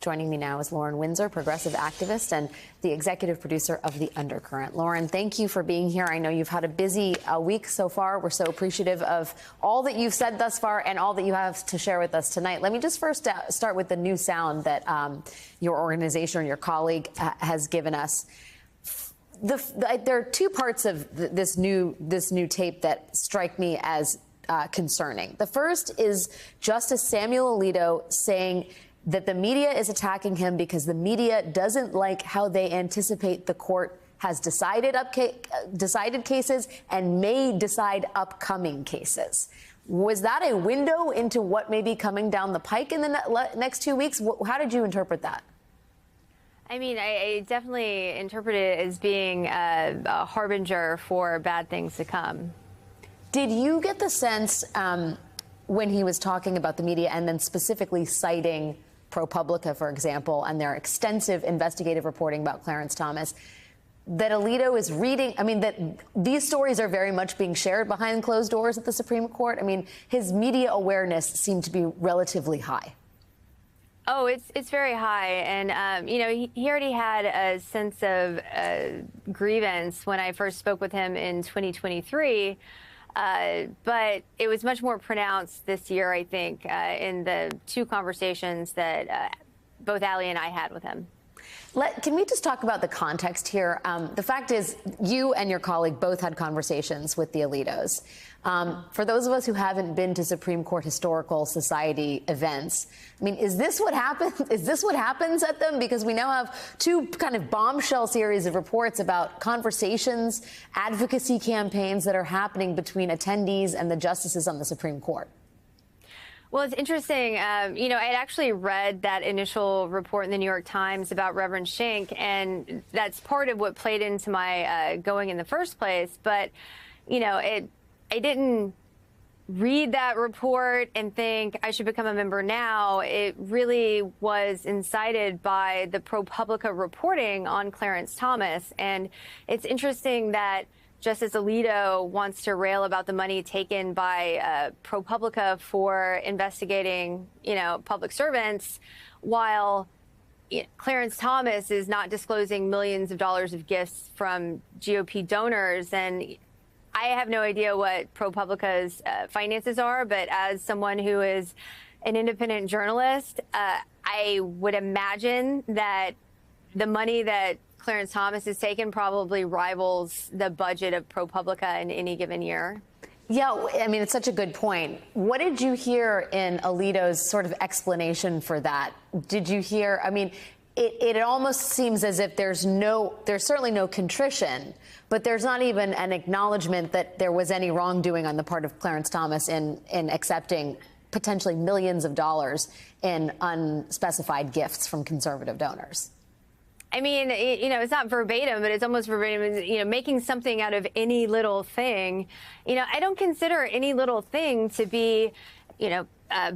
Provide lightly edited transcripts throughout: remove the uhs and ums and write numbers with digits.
Joining me now is Lauren Windsor, progressive activist and the executive producer of The Undercurrent. Lauren, thank you for being here. I know you've had a busy week so far. We're so appreciative of all that you've said thus far and all that you have to share with us tonight. Let me just first start with the new sound that your organization or your colleague has given us. There are two parts of this new tape that strike me as concerning. The first is Justice Samuel Alito saying that the media is attacking him because the media doesn't like how they anticipate the court has decided cases and may decide upcoming cases. Was that a window into what may be coming down the pike in the next 2 weeks? How did you interpret that? I mean, I definitely interpret it as being a harbinger for bad things to come. Did you get the sense when he was talking about the media and then specifically citing ProPublica, for example, and their extensive investigative reporting about Clarence Thomas, that Alito is reading, that these stories are very much being shared behind closed doors at the Supreme Court? I mean, his media awareness seemed to be relatively high. Oh, it's very high. And, he already had a sense of grievance when I first spoke with him in 2023. But it was much more pronounced this year, I think, in the two conversations that both Allie and I had with him. Can we just talk about the context here? The fact is, you and your colleague both had conversations with the Alitos. For those of us who haven't been to Supreme Court Historical Society events, is this what happens? Is this what happens at them? Because we now have two kind of bombshell series of reports about conversations, advocacy campaigns that are happening between attendees and the justices on the Supreme Court. Well, it's interesting. I had actually read that initial report in the New York Times about Reverend Schenck, and that's part of what played into my going in the first place. But, I didn't read that report and think I should become a member now. It really was incited by the ProPublica reporting on Clarence Thomas. And it's interesting that Justice Alito wants to rail about the money taken by ProPublica for investigating, public servants, while Clarence Thomas is not disclosing millions of dollars of gifts from GOP donors. And I have no idea what ProPublica's finances are, but as someone who is an independent journalist, I would imagine that the money that Clarence Thomas has taken probably rivals the budget of ProPublica in any given year. Yeah, it's such a good point. What did you hear in Alito's sort of explanation for that? Did you hear, it almost seems as if there's certainly no contrition, but there's not even an acknowledgement that there was any wrongdoing on the part of Clarence Thomas in accepting potentially millions of dollars in unspecified gifts from conservative donors. It's not verbatim, but it's almost verbatim, making something out of any little thing. I don't consider any little thing to be,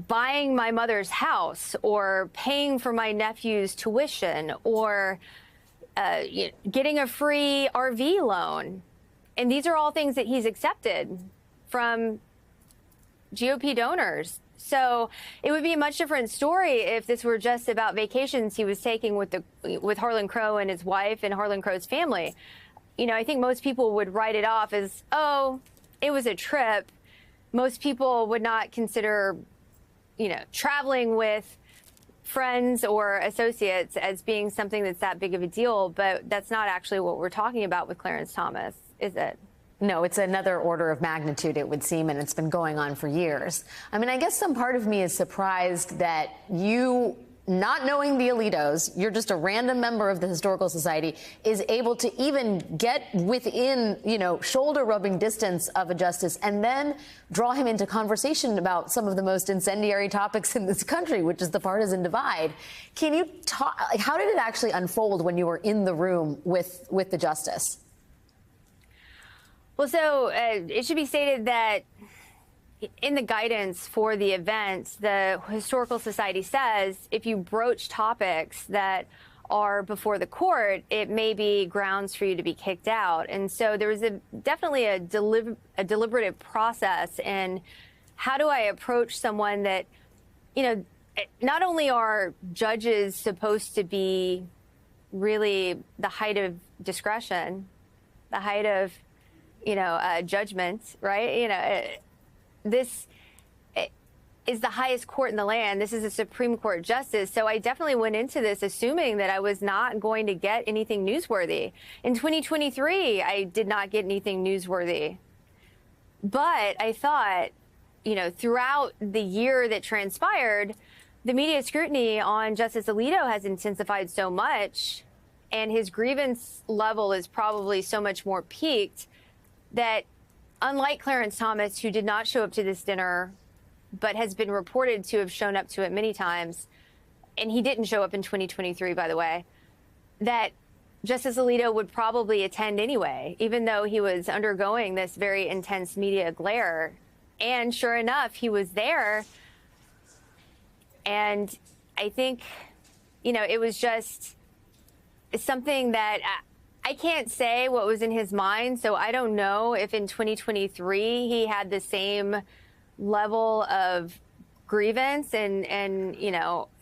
buying my mother's house or paying for my nephew's tuition or getting a free RV loan. And these are all things that he's accepted from GOP donors. So it would be a much different story if this were just about vacations he was taking with Harlan Crow and his wife and Harlan Crow's family. I think most people would write it off as, oh, it was a trip. Most people would not consider, traveling with friends or associates as being something that's that big of a deal. But that's not actually what we're talking about with Clarence Thomas, is it? No, it's another order of magnitude, it would seem, and it's been going on for years. I guess some part of me is surprised that you, not knowing the Alitos, you're just a random member of the Historical Society, is able to even get within, shoulder-rubbing distance of a justice and then draw him into conversation about some of the most incendiary topics in this country, which is the partisan divide. Can you talk, how did it actually unfold when you were in the room with the justice? Well, so it should be stated that in the guidance for the event, the Historical Society says if you broach topics that are before the court, it may be grounds for you to be kicked out. And so there was definitely a deliberative process in how do I approach someone that, not only are judges supposed to be really the height of discretion, the height of, judgment, right? This is the highest court in the land. This is a Supreme Court justice. So I definitely went into this assuming that I was not going to get anything newsworthy. In 2023, I did not get anything newsworthy. But I thought, throughout the year that transpired, the media scrutiny on Justice Alito has intensified so much, and his grievance level is probably so much more peaked that, unlike Clarence Thomas, who did not show up to this dinner, but has been reported to have shown up to it many times, and he didn't show up in 2023, by the way, that Justice Alito would probably attend anyway, even though he was undergoing this very intense media glare. And sure enough, he was there. And I think, it was just something that I can't say what was in his mind. So I don't know if in 2023 he had the same level of grievance and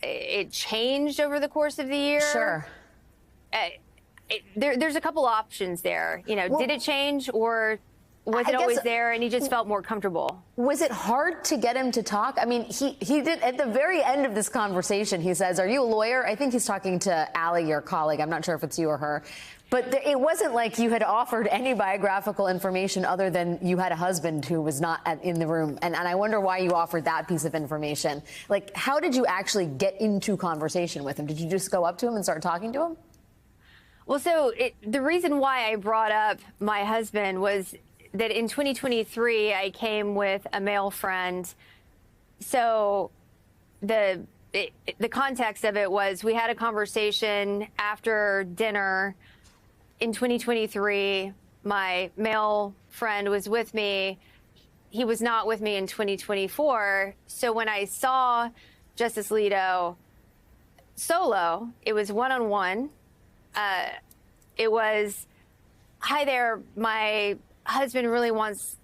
it changed over the course of the year. Sure. There's a couple options there. Did it change, or was it always there and he just felt more comfortable? Was it hard to get him to talk? I mean, he did at the very end of this conversation, he says, "Are you a lawyer?" I think he's talking to Allie, your colleague. I'm not sure if it's you or her. But it wasn't like you had offered any biographical information other than you had a husband who was not in the room. And I wonder why you offered that piece of information. Like, how did you actually get into conversation with him? Did you just go up to him and start talking to him? Well, so the reason why I brought up my husband was that in 2023, I came with a male friend. So the context of it was we had a conversation after dinner. In 2023, my male friend was with me. He was not with me in 2024. So when I saw Justice Alito solo, it was one-on-one. It was, "Hi there, my husband really wants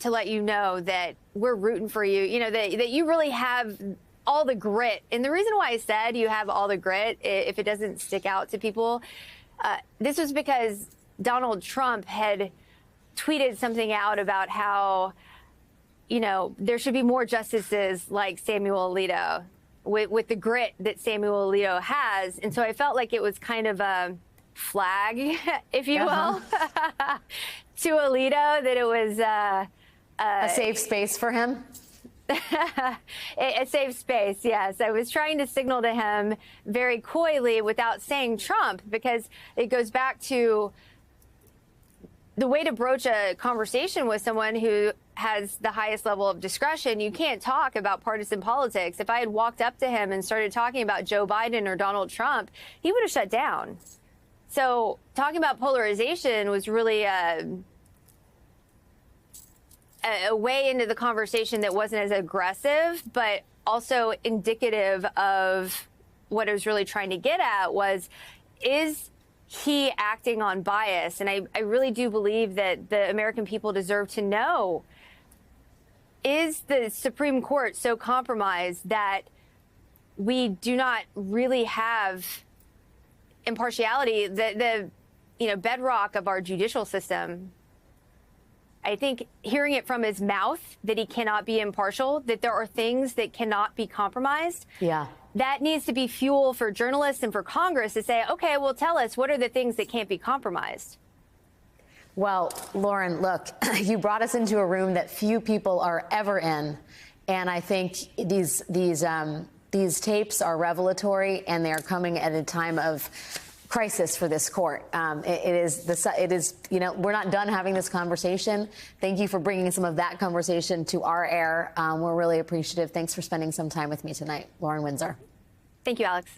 to let you know that we're rooting for you, that you really have all the grit." And the reason why I said you have all the grit, if it doesn't stick out to people, this was because Donald Trump had tweeted something out about how, there should be more justices like Samuel Alito with the grit that Samuel Alito has. And so I felt like it was kind of a flag, if you will, to Alito, that it was a safe space for him. A safe space, yes. I was trying to signal to him very coyly without saying Trump, because it goes back to the way to broach a conversation with someone who has the highest level of discretion. You can't talk about partisan politics. If I had walked up to him and started talking about Joe Biden or Donald Trump, he would have shut down. So talking about polarization was really a way into the conversation that wasn't as aggressive, but also indicative of what I was really trying to get at was, is he acting on bias? And I really do believe that the American people deserve to know, is the Supreme Court so compromised that we do not really have impartiality, the bedrock of our judicial system? I think hearing it from his mouth that he cannot be impartial, that there are things that cannot be compromised. Yeah. That needs to be fuel for journalists and for Congress to say, okay, well, tell us, what are the things that can't be compromised? Well, Lauren, look, you brought us into a room that few people are ever in. And I think these tapes are revelatory, and they are coming at a time of crisis for this court. It is, we're not done having this conversation. Thank you for bringing some of that conversation to our air. We're really appreciative. Thanks for spending some time with me tonight, Lauren Windsor. Thank you, Alex.